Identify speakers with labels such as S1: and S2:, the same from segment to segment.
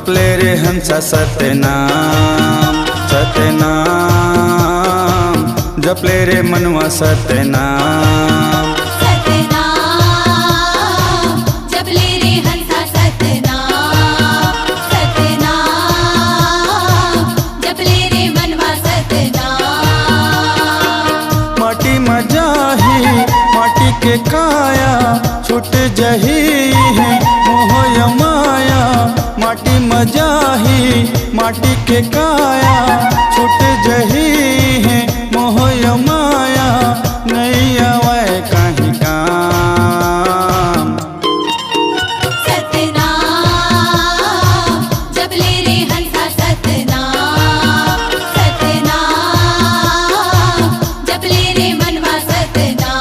S1: जपले रे हंसा सतनाम सतनाम, जपले रे मनवा सतनाम
S2: सतनाम, जपले रे हंसा सतनाम सतनाम, जपले रे मनवा सतनाम।
S1: माटी में जाही माटी के काया छूट जही है मोह माया, माटी में जाही माटी के काया छूट जही है मोह माया, नहीं आवे कहीं काम।
S2: सतनाम, जपले रे हंसा सतनाम सतनाम, जपले रे मनवा सतनाम।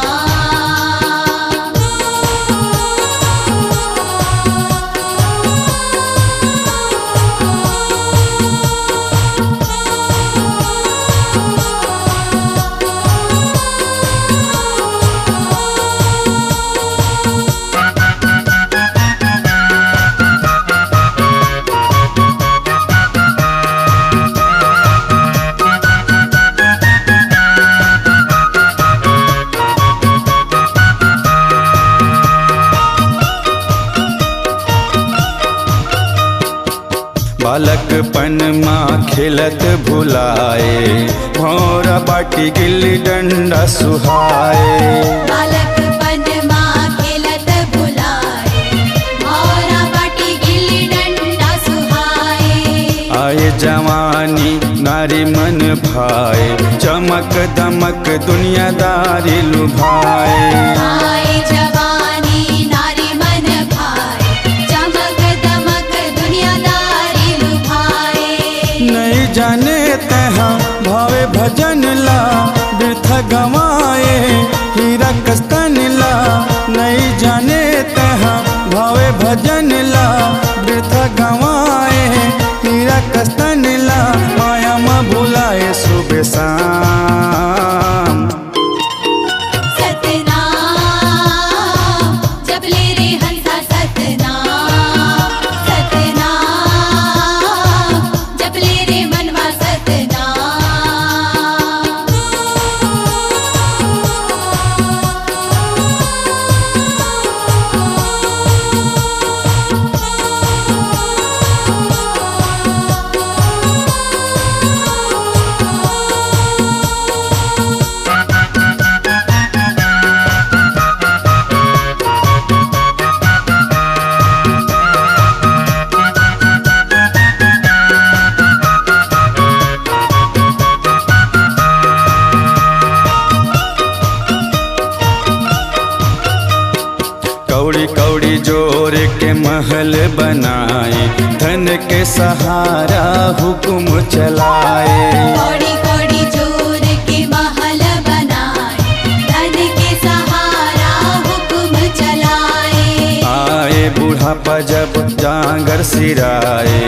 S1: बालकपन माँ खेलत भुलाए, भौरा बाटी गिल्ली डंडा सुहाए।
S2: बालकपन माँ खेलत भुलाए, भौरा बाटी गिल्ली डंडा सुहाए।
S1: आए जवानी नारी मन भाए, चमक दमक दुनियादारी लुभाए।
S2: आए जवानी नारी मन भाए, चमक दमक दुनियादारी लुभाए।
S1: नहीं जाने तहाँ भावे भजन ला वृथा गवाए, हीरा कस्तन ला नहीं जाने तहाँ भावे भजन ला वृथा गवाए, हीरा कस्तन ला माया में भुलाए सुबह शाम।
S2: सतनाम, जपले रे हंसा सतनाम सतनाम, जपले रे मनवा सतनाम।
S1: कौड़ी कौड़ी जोर के महल बनाए, धन के सहारा हुक्म चलाए।
S2: कौड़ी कौड़ी जोर के महल बनाए, धन के सहारा हुक्म चलाए।
S1: आए बुढ़ापा जब जांगर सिराए,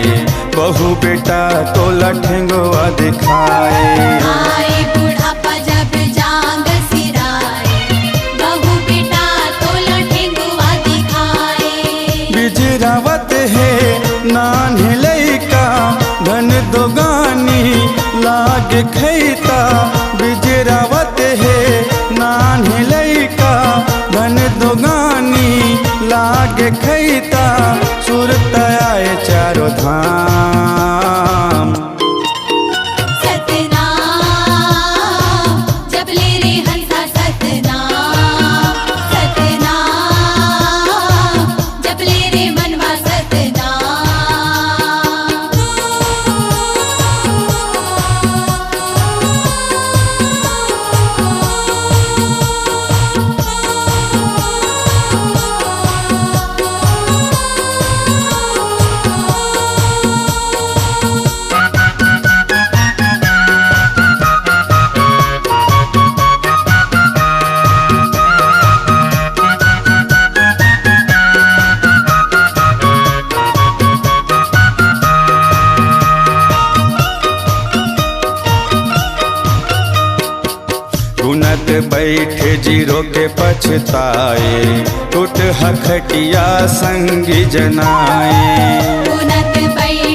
S1: बहू बेटा तो लठेंगवा दिखाए।
S2: आए बुढ़ापा जब जांग सिराए, बहू बेटा तो लठेंगुआ दिखाए।
S1: बिजरावत है नान्हे लइका, धन दोगानी लाग खैता। बिजरावत है नान्हे लइका, धन दोगानी लाग खैता। सुरत आए चारों धाम।
S2: सतनाम, जपले रे हंसा सतनाम सतनाम, जपले रे मनवा सतनाम।
S1: गुनत बैठे जीरो के पछताए, टूट हखटिया संगी जनाए।
S2: गुनत बैठे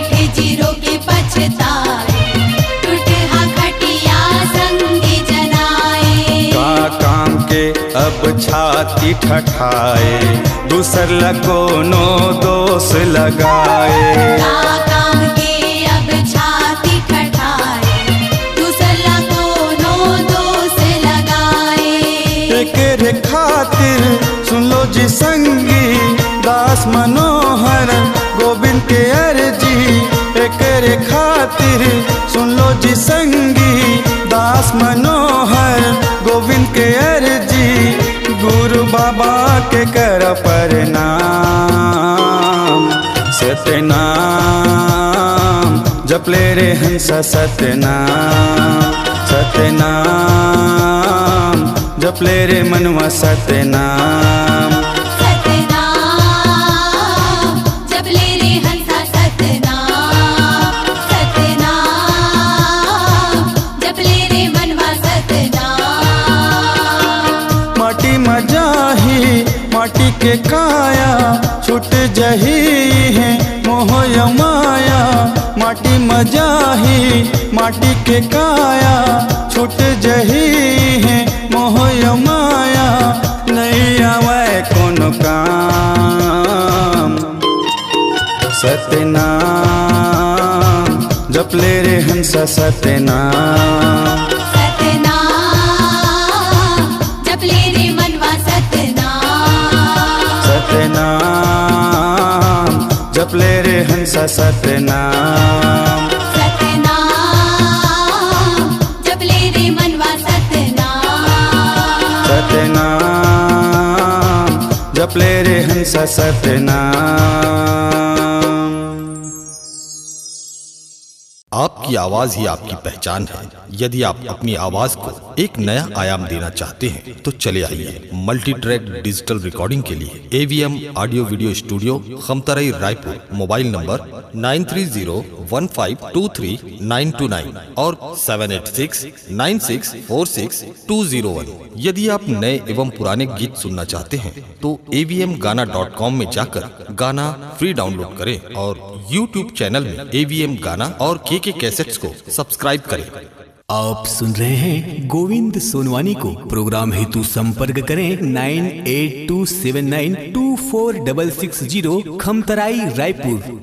S1: अब छाती ठठाए, दूसर लगोनो दोष लगाए।
S2: का काम के अब छाती ठठाए, दूसरा कोनो दोष लगाए।
S1: एकरे खातिर सुन लो जी संगी, दास मनोहर गोविंद के अर्जी। एकरे खातिर सुन लो जी संगी, दास मनोहर गोविंद के अर्जी। गुरु बाबा के कर प्रणाम, सतनाम जपले रे हंसा सतनाम। सतनाम जपले रे मनवा सतनाम।
S2: सतनाम जपले रे हंसा सतनाम। सतनाम जपले रे मनवा सतनाम।
S1: माटी मजाही माटी के काया, छूट जही है मोह माया। माटी मजाही माटी के काया, छूट जही है मोह माया। नहीं आवे कोनो काम, सतनाम जपले रे हंसा सतनाम।
S2: सतनाम जपले रे मनवा सतनाम।
S1: सतनाम जपले रे हंसा सतनाम।
S2: सतनाम जपले रे मनवा सतनाम।
S1: सतनाम जपले रे हंसा सतनाम।
S3: आपकी आवाज ही आपकी पहचान है। यदि आप अपनी आवाज को एक नया आयाम देना चाहते हैं तो चले आइए मल्टी ट्रैक डिजिटल रिकॉर्डिंग के लिए AVM audio video studio, Khamtarai, Raipur. Mobile number 9301523929 और 7869646201। यदि आप नए एवं पुराने गीत सुनना चाहते हैं तो avmgana.com में जाकर गाना फ्री डाउनलोड करें और YouTube चैनल में AVM गाना और KK कैसेट्स को सब्सक्राइब करें।
S4: आप सुन रहे हैं गोविंद सोनवानी को। प्रोग्राम हेतु संपर्क करें 9827924660, खमतराई, रायपुर।